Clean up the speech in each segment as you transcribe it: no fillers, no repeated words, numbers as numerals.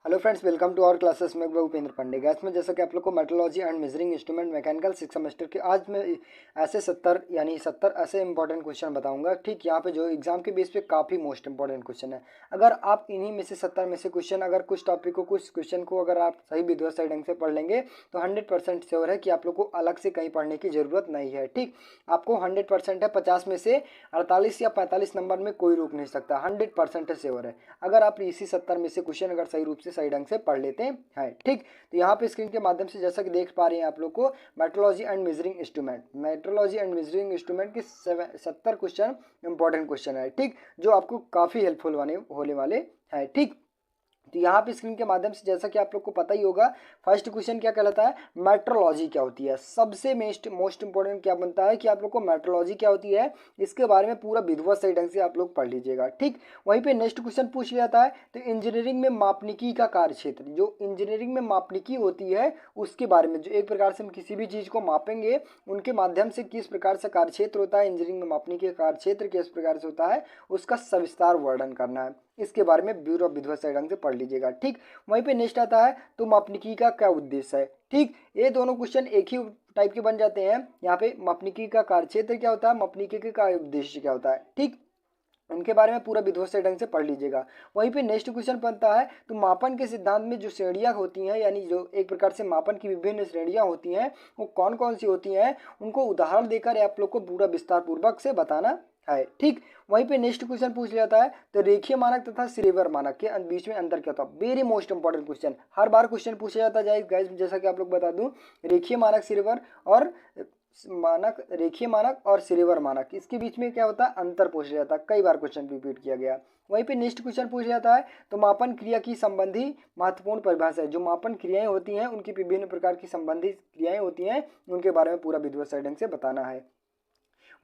Hello friends, welcome to our classes में Bhupendra Pandey. Gas में जैसा कि आप लोग को metrology and measuring instrument mechanical 6 semester के आज मैं ऐसे 70 ऐसे इंपॉर्टेंट क्वेश्चन बताऊंगा। ठीक, यहाँ पे जो एग्जाम के बेस पे काफ़ी मोस्ट इंपॉर्टेंट क्वेश्चन है। अगर आप इन्हीं में से 70 में से क्वेश्चन, अगर कुछ टॉपिक को, कुछ क्वेश्चन को अगर आप सही विधिवत सही ढंग से पढ़ लेंगे तो 100% श्योर है कि आप लोग को अलग से कहीं पढ़ने की जरूरत नहीं है। ठीक, आपको 100% है, 50 में से 48 या 45 नंबर में कोई रोक नहीं सकता, 100% श्योर है अगर आप इसी 70 में से क्वेश्चन अगर सही रूप से सही ढंग से पढ़ लेते हैं। ठीक, तो यहाँ पे स्क्रीन के माध्यम से जैसा कि देख पा रहे हैं आप लोग को मेट्रोलॉजी एंड मेजरिंग इंस्ट्रूमेंट के 70 क्वेश्चन इंपॉर्टेंट क्वेश्चन है। ठीक, जो आपको काफ़ी हेल्पफुल होने वाले हैं। ठीक, तो यहाँ पे स्क्रीन के माध्यम से जैसा कि आप लोग को पता ही होगा, फर्स्ट क्वेश्चन क्या कहलाता है, मेट्रोलॉजी क्या होती है। सबसे मोस्ट इंपॉर्टेंट क्या बनता है कि आप लोग को मेट्रोलॉजी क्या होती है, इसके बारे में पूरा विधिवत सही ढंग से आप लोग पढ़ लीजिएगा। ठीक, वहीं पे नेक्स्ट क्वेश्चन पूछ लिया जाता है, तो इंजीनियरिंग में मापनिकी का कार्य क्षेत्र, जो इंजीनियरिंग में मापनिकी होती है उसके बारे में, जो एक प्रकार से हम किसी भी चीज़ को मापेंगे उनके माध्यम से किस प्रकार से कार्य क्षेत्र होता है, इंजीनियरिंग में मापनिकी का कार्य क्षेत्र किस प्रकार से होता है, उसका सविस्तार वर्णन करना है। इसके बारे में ब्यूरो विधिवत सही ढंग से पढ़ लीजिएगा। ठीक, वहीं पे नेक्स्ट आता है, तो मापनिकी का क्या उद्देश्य है। ठीक, ये दोनों क्वेश्चन एक ही टाइप के बन जाते हैं। यहाँ पे मापनिकी का कार्यक्षेत्र क्या होता है, मापनिकी का उद्देश्य क्या होता है। ठीक, उनके बारे में पूरा विधिवत सही ढंग से पढ़ लीजिएगा। वहीं पे नेक्स्ट क्वेश्चन बनता है, तो मापन के सिद्धांत में जो श्रेणियां होती हैं, यानी जो एक प्रकार से मापन की विभिन्न श्रेणियां होती हैं वो कौन कौन सी होती हैं, उनको उदाहरण देकर आप लोग को पूरा विस्तार पूर्वक से बताना है। ठीक, वहीं पे नेक्स्ट क्वेश्चन पूछ लिया जाता है, तो रेखीय मानक तथा सिरेवर मानक के बीच में अंतर क्या होता है। वेरी मोस्ट इंपॉर्टेंट क्वेश्चन, हर बार क्वेश्चन पूछा जाता है गाइस। जैसा कि आप लोग बता दूं, रेखीय मानक सिरेवर और रेखीय मानक और सिरेवर मानक, इसके बीच में क्या होता है, अंतर पूछ लिया जाता है। कई बार क्वेश्चन रिपीट किया गया। वहीं पे नेक्स्ट क्वेश्चन पूछ जाता है, तो मापन क्रिया की संबंधी महत्वपूर्ण परिभाषा है। जो मापन क्रियाएं होती हैं उनकी विभिन्न प्रकार की संबंधित क्रियाएं होती हैं, उनके बारे में पूरा विधिवत सही ढंग से बताना है।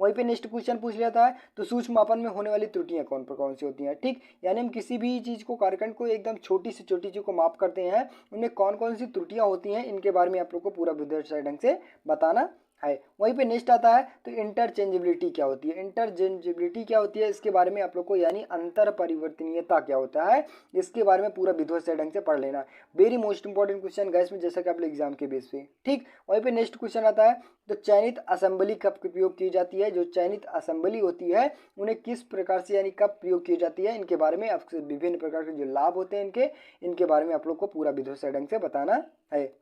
वहीं पे नेक्स्ट क्वेश्चन पूछ लेता है, तो सूक्ष्म मापन में होने वाली त्रुटियां कौन सी होती हैं। ठीक, यानी हम किसी भी चीज़ को, कार्यखंड को एकदम छोटी से छोटी चीज़ को माप करते हैं, उनमें कौन कौन सी त्रुटियां होती हैं, इनके बारे में आप लोग को पूरा विधिवत सही ढंग से बताना है। वहीं पे नेक्स्ट आता है, तो इंटरचेंजेबिलिटी क्या होती है। इंटरचेंजेबिलिटी क्या होती है, इसके बारे में आप लोग को, यानी अंतर परिवर्तनीयता क्या होता है, इसके बारे में पूरा विधिवत सही ढंग से पढ़ लेना। Very most important question gas में, जैसा कि आप लोग एग्जाम के बेस पे। ठीक, वहीं पे नेक्स्ट क्वेश्चन आता है, तो चयनित असेंबली कब प्रयोग की जाती है। जो चयनित असेंबली होती है उन्हें किस प्रकार से, यानी कब प्रयोग की जाती है, इनके बारे में आपसे विभिन्न प्रकार के जो लाभ होते हैं इनके बारे में आप लोग को पूरा विधिवत सही ढंग से बताना है।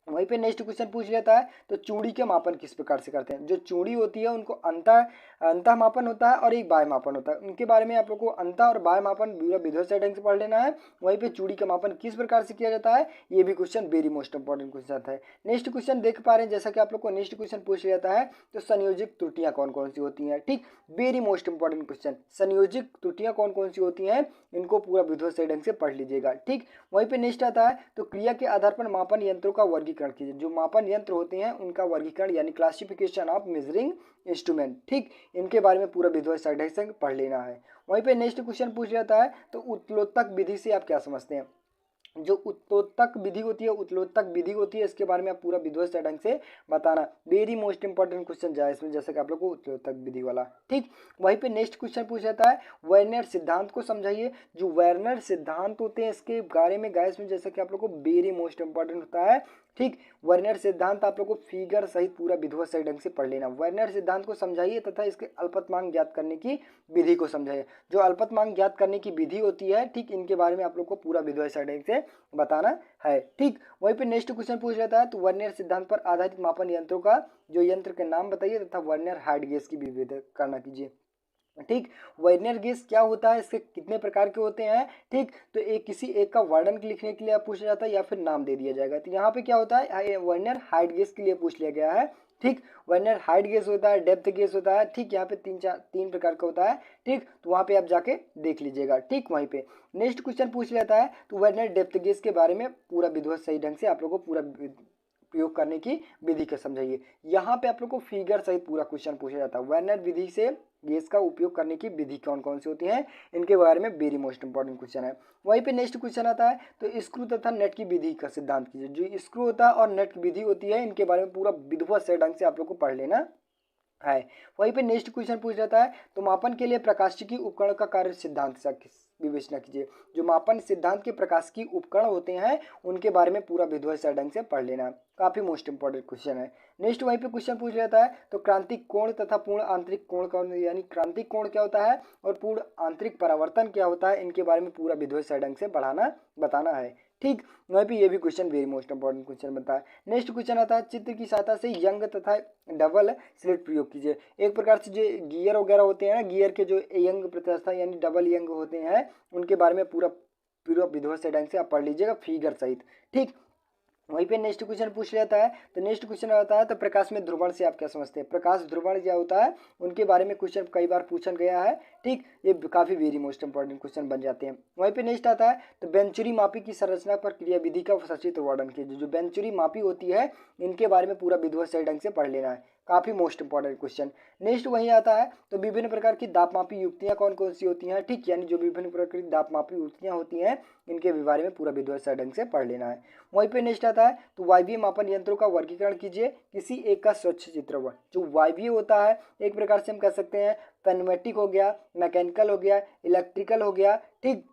वहीं पे नेक्स्ट क्वेश्चन पूछ लेता है, तो चूड़ी के मापन किस प्रकार से करते हैं। जो चूड़ी होती है उनको अंतः मापन होता है और एक बाह्य मापन होता है, उनके बारे में आप लोग को अंतः और बाह्य मापन विधिवत सही ढंग से पढ़ लेना है। वहीं पे चूड़ी का मापन किस प्रकार से किया जाता है, ये भी question very most important question आता है। नेक्स्ट क्वेश्चन देख पा रहे हैं, जैसा कि आप लोग को नेक्स्ट क्वेश्चन पूछ लेता है, तो संयोजित त्रुटियां कौन कौन सी होती हैं। ठीक, वेरी मोस्ट इंपॉर्टेंट क्वेश्चन, संयोजित त्रुटियां कौन कौन सी होती हैं, इनको पूरा विधिवत सही ढंग से पढ़ लीजिएगा। ठीक, वहीं पे नेक्स्ट आता है, तो क्रिया के आधार पर मापन यंत्रों का वर्गीकरण कीजिए। जो मापन यंत्र होते हैं उनका वर्गीकरण, यानी क्लासिफिकेशन ऑफ मेजरिंग इंस्ट्रूमेंट। ठीक, इनके बारे में पूरा विधिवत सही ढंग से पढ़ लेना है। वहीं पे नेक्स्ट क्वेश्चन पूछ जाता है, तो उत्तलोत्तक विधि से आप क्या समझते हैं। जो उत्तोत्तक विधि होती है इसके बारे में आप पूरा विधिवत सही ढंग से बताना। वेरी मोस्ट इंपॉर्टेंट क्वेश्चन जाए इसमें, जैसे कि आप लोग को उत्तोत्तक विधि वाला। ठीक, वहीं पे नेक्स्ट क्वेश्चन पूछ जाता है, वर्नियर सिद्धांत को समझाइए। जो वर्नियर सिद्धांत होते हैं इसके बारे में गाइस में, जैसे कि आप लोग को वेरी मोस्ट इंपॉर्टेंट होता है। ठीक, वर्नियर सिद्धांत आप लोग को फिगर सहित पूरा विधिवत सही ढंग से पढ़ लेना। वर्नियर सिद्धांत को समझाइए तथा इसके अल्पतमांक ज्ञात करने की विधि को समझाइए। जो अल्पतमांक ज्ञात करने की विधि होती है, ठीक, इनके बारे में आप लोग को पूरा विधिवत सही ढंग से बताना है। ठीक, वहीं पे नेक्स्ट क्वेश्चन पूछ लेता है, तो वर्नियर सिद्धांत पर आधारित मापन यंत्रों का जो यंत्र के नाम बताइए तथा वर्नियर हाइट गेज की भी करना कीजिए। ठीक, वर्नियर गेज क्या होता है, इसके कितने प्रकार के होते हैं। ठीक, तो एक किसी एक का वर्णन लिखने के लिए पूछा जाता है या फिर नाम दे दिया जाएगा। तो यहाँ पे क्या होता है, वर्नियर हाइट गेज के लिए पूछ लिया गया है। ठीक, वर्नियर हाइट गेज होता है, डेप्थ गेज होता है। ठीक, यहाँ पे तीन प्रकार का होता है। ठीक, तो वहाँ पे आप जाके देख लीजिएगा। ठीक, वहीं पे नेक्स्ट क्वेश्चन पूछ लेता है, तो वर्नियर डेप्थ गेज के बारे में पूरा विधिवत सही ढंग से आप लोग को पूरा प्रयोग करने की विधि को समझाइए। यहाँ पे आप लोग को फिगर सहित पूरा क्वेश्चन पूछा जाता है। वर्नियर विधि से गेज का उपयोग करने की विधि कौन कौन सी होती है, इनके बारे में वेरी मोस्ट इंपॉर्टेंट क्वेश्चन है। वहीं पे नेक्स्ट क्वेश्चन आता है, तो स्क्रू तथा नट की विधि का सिद्धांत कीजिए। जो स्क्रू होता है और नट की विधि होती है, इनके बारे में पूरा विधिवत सही ढंग से आप लोग को पढ़ लेना है। वहीं पे नेक्स्ट क्वेश्चन पूछ जाता है, तो मापन के लिए प्रकाशिकी उपकरण का कार्य सिद्धांत विवेचना कीजिए। जो मापन सिद्धांत के प्रकाशिकी उपकरण होते हैं उनके बारे में पूरा विधिवत से ढंग से पढ़ लेना, काफी मोस्ट इंपॉर्टेंट क्वेश्चन है। नेक्स्ट वहीं पे क्वेश्चन पूछ लेता है तो क्रांतिक कोण तथा पूर्ण आंतरिक कोण का, यानी क्रांतिक कोण क्या होता है और पूर्ण आंतरिक परावर्तन क्या होता है, इनके बारे में पूरा विधिवत से ढंग से पढ़ाना बताना है। ठीक, वहीं पे ये भी question very most important question बनता है। नेक्स्ट क्वेश्चन आता है चित्र की सहायता से यंग तथा डबल स्लिट प्रयोग कीजिए। एक प्रकार से जो गियर वगैरह होते हैं ना, गियर के जो यंग प्रतिस्था यानी डबल यंग होते हैं उनके बारे में पूरा पूरा विधिवत से ढंग से आप पढ़ लीजिएगा फिगर सहित। ठीक, वहीं पे नेक्स्ट क्वेश्चन पूछ लेता है तो नेक्स्ट क्वेश्चन आता है तो प्रकाश में ध्रुवण से आप क्या समझते हैं। प्रकाश ध्रुवण क्या होता है उनके बारे में क्वेश्चन कई बार पूछा गया है। ठीक, ये काफी वेरी मोस्ट इंपॉर्टेंट क्वेश्चन बन जाते हैं। वहीं पे नेक्स्ट आता है तो बेंचुरी मापी की संरचना पर क्रियाविधि का सचित्र वर्णन कीजिए। जो बेंचुरी मापी होती है इनके बारे में पूरा विधिवत सही ढंग से पढ़ लेना है, काफी मोस्ट इंपॉर्टेंट क्वेश्चन। नेक्स्ट वही आता है तो विभिन्न प्रकार की दापमापी युक्तियां कौन कौन सी होती हैं। ठीक, यानी जो विभिन्न प्रकार की दापमापी युक्तियां होती हैं इनके बारे में पूरा विधिवत सही ढंग से पढ़ लेना है। वहीं पे नेक्स्ट आता है तो वायवीय मापन यंत्रों का वर्गीकरण कीजिए, किसी एक का स्वच्छ चित्र। जो वायवीय होता है एक प्रकार से हम कह सकते हैं पेनमेटिक हो गया, मैकेनिकल हो गया, इलेक्ट्रिकल हो गया, ठीक,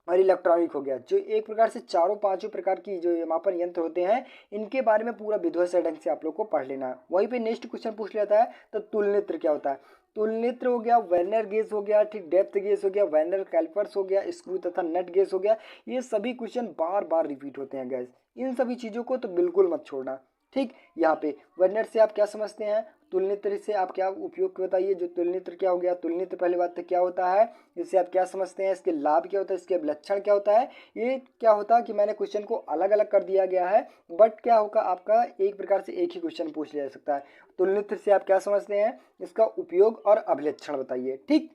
और इलेक्ट्रॉनिक हो गया। जो एक प्रकार से चारों पांचों प्रकार की जो मापन यंत्र होते हैं इनके बारे में पूरा विधिवत से ढंग से आप लोग को पढ़ लेना है। वहीं पे नेक्स्ट क्वेश्चन पूछ लेता है तो तुलनित्र क्या होता है। तुलनित्र हो गया, वर्नियर गेज हो गया, ठीक, डेप्थ गेज हो गया, वर्नियर कैलिपर्स हो गया, स्क्रू तथा नट गेज हो गया। ये सभी क्वेश्चन बार बार रिपीट होते हैं गैस, इन सभी चीज़ों को तो बिल्कुल मत छोड़ना। ठीक, यहाँ पे वर्नियर से आप क्या समझते हैं, तुलनित्र से आप क्या उपयोग बताइए। जो तुलनित्र क्या हो गया, तुलनित्र पहले बात तो क्या होता है, इससे आप क्या समझते हैं, इसके लाभ क्या होता है, इसके लक्षण क्या होता है। ये क्या होता है कि मैंने क्वेश्चन को अलग अलग कर दिया गया है, बट क्या होगा आपका एक प्रकार से एक ही क्वेश्चन पूछ लिया जा सकता है। तुलनित्र से आप क्या समझते हैं, इसका उपयोग और अभिलक्षण बताइए। ठीक,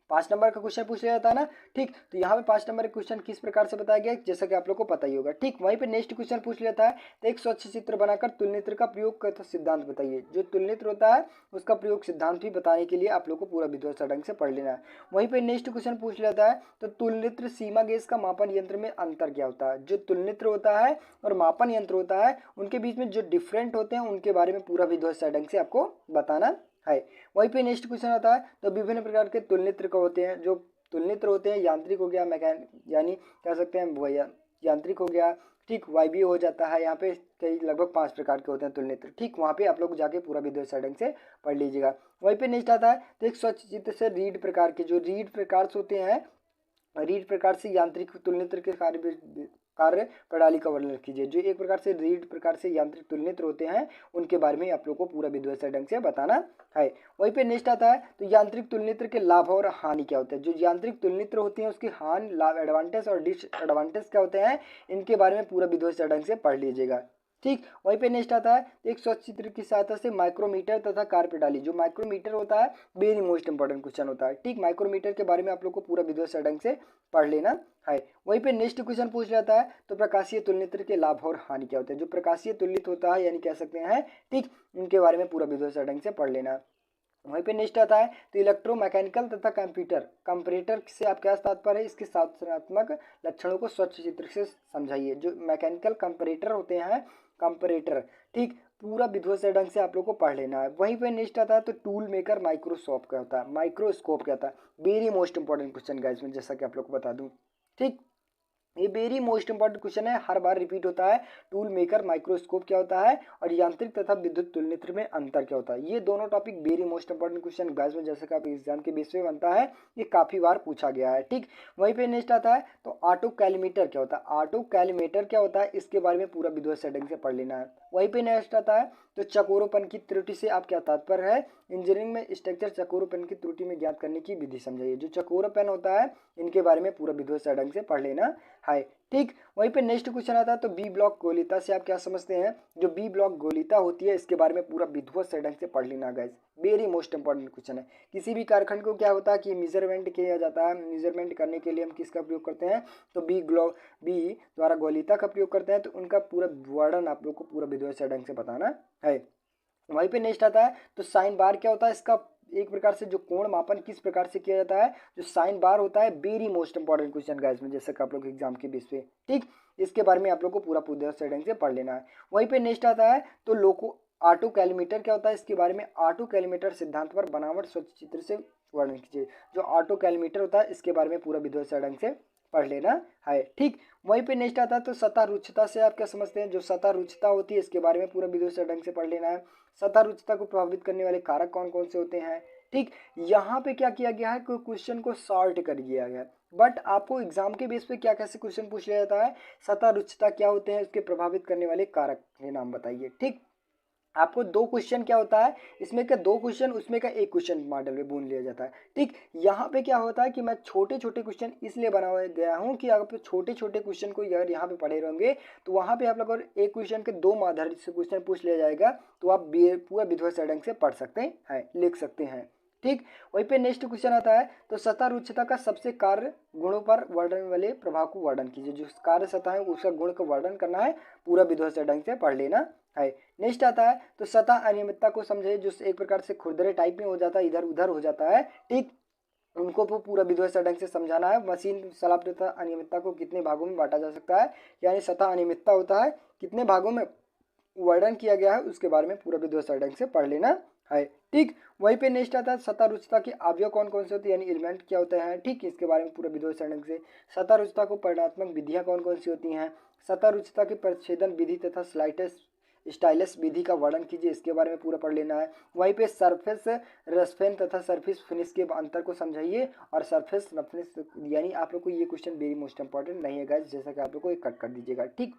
5 नंबर का क्वेश्चन पूछ लिया जाता है ना। ठीक, तो यहाँ पे 5 नंबर का क्वेश्चन किस प्रकार से बताया गया जैसा कि आप लोग को पता ही होगा। ठीक, वहीं पे नेक्स्ट क्वेश्चन पूछ लिया था तो एक स्वच्छ चित्र बनाकर तुलनित्र का प्रयोग करता सिद्धांत बताइए। जो तुलनित्र होता है उसका प्रयोग सिद्धांत भी बताने के लिए आप लोग को पूरा विधिवत ढंग से पढ़ लेना है। वहीं पे नेक्स्ट क्वेश्चन पूछ लेता है तो तुलनित्र सीमा गेज का मापन यंत्र में अंतर क्या होता है। जो तुलनित्र होता है और मापन यंत्र होता है उनके बीच में जो डिफरेंट होते हैं उनके बारे में पूरा विधिवत ढंग से आपको बताना है। वहीं पे नेक्स्ट क्वेश्चन आता है तो विभिन्न प्रकार के तुलनित्र का होते हैं। जो तुलनित्र होते हैं यांत्रिक हो गया, मैकेनिक यानी कह सकते हैं वो यांत्रिक हो गया, ठीक, वायवीय हो जाता है। यहाँ पे कई लगभग 5 प्रकार के होते हैं तुलनित्र। ठीक, वहाँ पे आप लोग जाके पूरा विधिवत ढंग से पढ़ लीजिएगा। वहीं पे नेक्स्ट आता है तो एक स्वच्छ चित्र से रीड प्रकार के, जो रीड प्रकार होते हैं, रीड प्रकार से यांत्रिक तुलनित्र के कार्य प्रणाली का वर्णन कीजिए। जो एक प्रकार से रीड प्रकार से यांत्रिक तुलनित्र होते हैं उनके बारे में आप लोग को पूरा विधिवत ढंग से बताना है। वहीं पे नेक्स्ट आता है तो यांत्रिक तुलनित्र के लाभ और हानि क्या होते हैं। जो यांत्रिक तुलनित्र होती हैं उसकी हानि, लाभ, एडवांटेज और डिसएडवांटेज क्या होते हैं इनके बारे में पूरा विधिवत ढंग से पढ़ लीजिएगा। ठीक, वहीं पे नेक्स्ट आता है एक स्वच्छ चित्र की सहायता से माइक्रोमीटर तथा कार्य प्रणाली। जो माइक्रोमीटर होता है वेरी मोस्ट इंपॉर्टेंट क्वेश्चन होता है। ठीक, माइक्रोमीटर के बारे में आप लोग को पूरा विधिवत ढंग से पढ़ लेना है। वहीं पे नेक्स्ट क्वेश्चन पूछ जाता है तो प्रकाशीय तुलनित्र के लाभ और हानि क्या होते हैं। जो प्रकाशीय तुलनित्र होता है यानी कह सकते हैं, ठीक, उनके बारे में पूरा विधिवत ढंग से पढ़ लेना। वहीं पे नेक्स्ट आता है तो इलेक्ट्रोमैकेनिकल तथा कंपैरेटर से आप क्या तात्पर्य है, इसके साधनात्मक लक्षणों को स्वच्छ चित्र से समझाइए। जो मैकेनिकल कंपैरेटर होते हैं, कंपैरेटर, ठीक, पूरा विधिवत ढंग से आप लोग को पढ़ लेना है। वहीं पे नेक्स्ट आता है तो टूल मेकर माइक्रोस्कोप क्या होता है, माइक्रोस्कोप क्या होता है, very most important question guys में जैसा कि आप लोग को बता दूं। ठीक, ये वेरी मोस्ट इंपॉर्टेंट क्वेश्चन है, हर बार रिपीट होता है। टूल मेकर माइक्रोस्कोप क्या होता है और यांत्रिक तथा विद्युत तुलनित्र में अंतर क्या होता है। ये दोनों topic very most important question guys में जैसे कि आप एग्जाम के बेस पे बनता है, ये काफी बार पूछा गया है। ठीक, वहीं पे नेक्स्ट आता है तो ऑटो कैलमीटर क्या होता है। ऑटो कैलमीटर क्या होता है इसके बारे में पूरा विधिवत ढंग से पढ़ लेना है। वहीं पे नेक्स्ट आता है तो चकोरोपन की त्रुटि से आप क्या तात्पर्य है। इंजीनियरिंग में स्ट्रक्चर चकोरोपन की त्रुटि में ज्ञात करने की विधि समझाइए। जो चकोरोपन होता है इनके बारे में पूरा विधिवत ढंग से पढ़ लेना है। ठीक, वहीं पे नेक्स्ट क्वेश्चन आता है तो बी ब्लॉक गोलिता से आप क्या समझते हैं। जो बी ब्लॉक गोलिता होती है इसके बारे में पूरा विधिवत ढंग से पढ़ लेना guys, very most important question है। किसी भी कारखंड को क्या होता है कि मेजरमेंट किया जाता है, मेजरमेंट करने के लिए हम किसका प्रयोग करते हैं तो बी द्वारा गोलिता का प्रयोग करते हैं। तो उनका पूरा वर्णन आप लोग को पूरा विधिवत ढंग से बताना है। वहीं पे नेक्स्ट आता है तो साइन बार क्या होता है, इसका एक प्रकार से जो कोण मापन किस प्रकार से किया जाता है। जो साइन बार होता है very most important question guys में जैसे कि आप लोग एग्जाम के बेस पे, ठीक, इसके बारे में आप लोग को पूरा ढंग से पढ़ लेना है। वहीं पे नेक्स्ट आता है तो ऑटो कैलमीटर क्या होता है, इसके बारे में ऑटो कैलमीटर सिद्धांत पर बनावट स्वच्छ चित्र से वर्णन कीजिए। जो ऑटो कैलमीटर होता है इसके बारे में पूरा विधिवत से ढंग से पढ़ लेना है। ठीक, वहीं पे नेक्स्ट आता है तो सतह रुक्षता से आप क्या समझते हैं। जो सतह रुक्षता होती है इसके बारे में पूरा विधिवत से ढंग से पढ़ लेना है। सतह रुक्षता को प्रभावित करने वाले कारक कौन कौन से होते हैं। ठीक, यहाँ पे क्या किया गया है, कोई क्वेश्चन को सॉर्ट कर दिया गया, बट आपको एग्जाम के बेस पे क्या कैसे क्वेश्चन पूछ लिया जाता है, सतह रुक्षता क्या होते हैं, उसके प्रभावित करने वाले कारक के नाम बताइए। ठीक, आपको 2 क्वेश्चन क्या होता है इसमें का 2 क्वेश्चन, उसमें का 1 क्वेश्चन मॉडल में बुन लिया जाता है। ठीक, यहाँ पे क्या होता है कि मैं छोटे छोटे क्वेश्चन इसलिए बनाया गया हूँ कि अगर छोटे छोटे क्वेश्चन को अगर यहाँ पे पढ़े रहेंगे तो वहाँ पे आप लोग अगर एक क्वेश्चन के 2 आधारित से क्वेश्चन पूछ लिया जाएगा तो आप पूरा विधिवत से ढंग से पढ़ सकते हैं, लिख सकते हैं। ठीक, वहीं पे नेक्स्ट क्वेश्चन आता है तो सतह रुक्षता का सबसे कार्य गुणों पर वर्णन वाले प्रभाव को वर्णन कीजिए। जो कार्य सतह है उसका गुण का वर्णन करना है, पूरा विधिवत से ढंग से पढ़ लेना है। नेक्स्ट आता है तो सतह अनियमितता को समझे, जो एक प्रकार से खुरदरे टाइप में हो जाता है, इधर उधर हो जाता है। ठीक, उनको पूरा विधिवत से ढंग से समझाना है। मशीन सलाप्तता अनियमितता को कितने भागों में बांटा जा सकता है, यानी सतह अनियमितता होता है कितने भागों में वर्णन किया गया है, उसके बारे में पूरा विधिवत से ढंग से पढ़ लेना है। ठीक, वहीं पे नेक्स्ट आता है सतह रुक्षता के अवयव कौन कौन से होते हैं, यानी एलिमेंट क्या होते हैं। ठीक, इसके बारे में पूरा विधिवत से ढंग से। सतह रुक्षता को परिणात्मक विधियां कौन कौन सी होती हैं। सतह रुक्षता की परिच्छेदन विधि तथा स्टाइलस विधि का वर्णन कीजिए, इसके बारे में पूरा पढ़ लेना है। वहीं पे सरफेस रसफेन तथा सरफेस फिनिश के अंतर को समझाइए, और सरफेस रफनेस यानी आप लोग को ये क्वेश्चन वेरी मोस्ट इंपॉर्टेंट नहीं है गाइस, जैसा कि आप लोग को एक कट कर दीजिएगा। ठीक,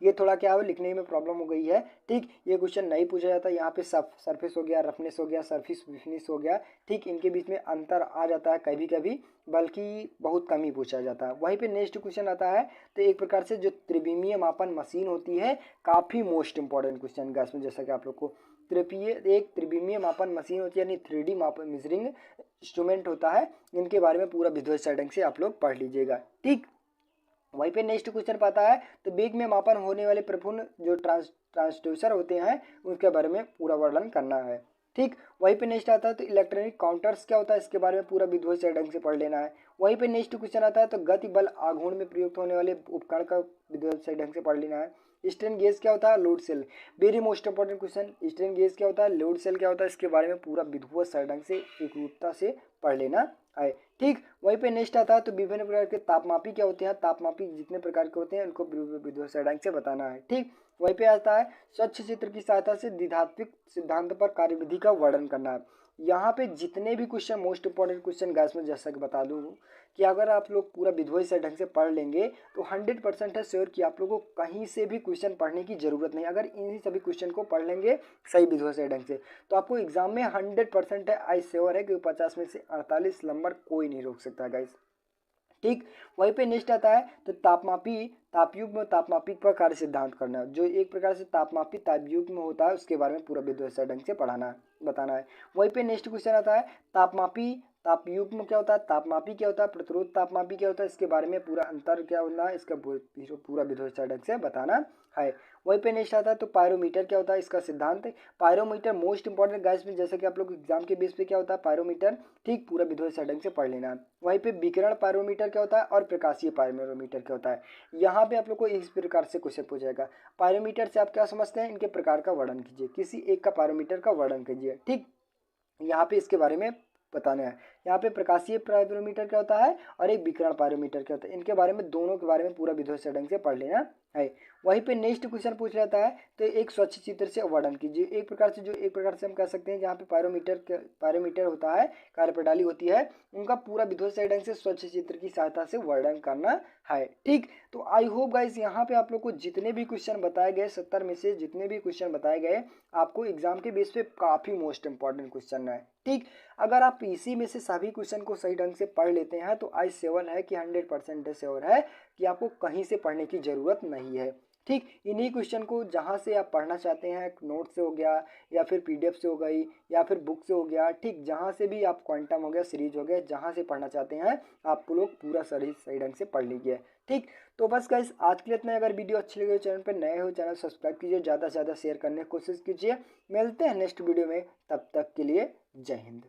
ये थोड़ा क्या है लिखने में प्रॉब्लम हो गई है। ठीक, ये क्वेश्चन नहीं पूछा जाता, यहाँ पे सरफेस हो गया, रफनेस हो गया, सरफेस फिनिश हो गया। ठीक, इनके बीच में अंतर आ जाता है कभी कभी, बल्कि बहुत कम ही पूछा जाता है। वहीं पे नेक्स्ट क्वेश्चन आता है तो एक प्रकार से जो त्रिविमीय मापन मशीन होती है, काफ़ी मोस्ट इंपॉर्टेंट क्वेश्चन है इसमें, जैसा कि आप लोग को एक त्रिविमीय मापन मशीन होती है, यानी 3D मापन मेजरिंग इंस्ट्रूमेंट होता है। इनके बारे में पूरा विधिवत से ढंग से आप लोग पढ़ लीजिएगा। ठीक, वहीं पे नेक्स्ट क्वेश्चन पाता है तो वेग में मापन होने वाले प्रपूर्ण जो ट्रांसड्यूसर होते हैं उनके बारे में पूरा वर्णन करना है। ठीक, वहीं पे नेक्स्ट आता है तो इलेक्ट्रॉनिक काउंटर्स क्या होता है, इसके बारे में पूरा विधिवत से ढंग से पढ़ लेना है। वहीं पे नेक्स्ट क्वेश्चन आता है तो गति बल आघूर्ण में प्रयुक्त होने वाले उपकरण का विधिवत से ढंग से पढ़ लेना है। स्ट्रेन गेज क्या होता है, load cell, very most important question. Strain gauge क्या होता है, लोड सेल क्या होता है, इसके बारे में पूरा विधिवत से ढंग से एकरूपता से पढ़ लेना है। ठीक, वहीं पे नेक्स्ट आता है तो विभिन्न प्रकार के तापमापी क्या होते हैं, तापमापी जितने प्रकार के होते हैं उनको विधिवत से ढंग से बताना है। ठीक, वहीं पे आता है स्वच्छ चित्र की सहायता से द्विधात्विक सिद्धांत पर कार्यविधि का वर्णन करना है। यहाँ पे जितने भी question most important question guys में जैसा कि बता दूँ कि अगर आप लोग पूरा विधिवत से ढंग से पढ़ लेंगे तो 100% है श्योर कि आप लोगों को कहीं से भी क्वेश्चन पढ़ने की जरूरत नहीं। अगर इन्हीं सभी क्वेश्चन को पढ़ लेंगे सही विधिवत से ढंग से तो आपको एग्जाम में 100% है, आई श्योर है कि 50 में से 48 नंबर कोई नहीं रोक सकता गाइस। ठीक, वहीं पे नेक्स्ट आता है तो तापमापी तापयुग्म तापमापी पर कार्य सिद्धांत करना, जो एक प्रकार से तापमापी तापयुग्म होता है उसके बारे में पूरा विधिवत से ढंग से पढ़ाना बताना है। वहीं पे नेक्स्ट क्वेश्चन आता है तापमापी तापयुग्म क्या होता है, तापमापी क्या होता है, प्रतिरोध तापमापी क्या होता है, इसके बारे में पूरा अंतर क्या होना है, इसका पूरा विधिवत से ढंग से बताना है। वहीं पे नेक्स्ट आता है तो पायरोमीटर क्या होता है, इसका सिद्धांत। पायरोमीटर मोस्ट इंपॉर्टेंट गाइस में, जैसे कि आप लोग एग्जाम के बेस पे क्या होता है पायरोमीटर। ठीक, पूरा विधिवत से ढंग से पढ़ लेना है। वहीं पे विकिरण पायरोमीटर क्या होता है और प्रकाशीय पायरोमीटर क्या होता है। यहाँ पे आप लोग को इस प्रकार से क्वेश्चन पूछेगा, पायरोमीटर से आप क्या समझते हैं, इनके प्रकार का वर्णन कीजिए, किसी एक का पायरोमीटर का वर्णन कीजिए। ठीक, यहाँ पे इसके बारे में बताना है। यहाँ पे प्रकाशीय पायरोमीटर क्या होता है और एक विकिरण पायरोमीटर क्या होता है, इनके बारे में दोनों के बारे में पूरा विधिवत से ढंग से पढ़ लेना है। वहीं पे नेक्स्ट क्वेश्चन पूछ लेता है तो एक स्वच्छ चित्र से वर्णन कीजिए। एक प्रकार से हम कह सकते हैं जहाँ पे पायरोमीटर होता है, कार्यप्रणाली होती है, उनका पूरा विधिवत से ढंग से स्वच्छ चित्र की सहायता से वर्णन करना है। ठीक, तो आई होप गाइस यहाँ पे आप लोग को जितने भी क्वेश्चन बताए गए 70 में से जितने भी क्वेश्चन बताए गए आपको एग्जाम के बेस पे काफ़ी मोस्ट इंपॉर्टेंट क्वेश्चन है। ठीक, अगर आप इसी में से सभी क्वेश्चन को सही ढंग से पढ़ लेते हैं तो आई श्योर है कि 100% श्योर है कि आपको कहीं से पढ़ने की ज़रूरत नहीं है। ठीक, इन्हीं क्वेश्चन को जहाँ से आप पढ़ना चाहते हैं, नोट से हो गया या फिर PDF से हो गई या फिर बुक से हो गया, ठीक जहाँ से भी आप क्वांटम हो गया, सीरीज हो गया, जहाँ से पढ़ना चाहते हैं आप लोग पूरा सही ढंग से पढ़ लीजिए। ठीक, तो बस गाइस आज के लिए इतना। अगर वीडियो अच्छी लगे चैनल पर नए हो चैनल सब्सक्राइब कीजिए, ज़्यादा से ज़्यादा शेयर करने की कोशिश कीजिए। मिलते हैं नेक्स्ट वीडियो में, तब तक के लिए जय हिंद।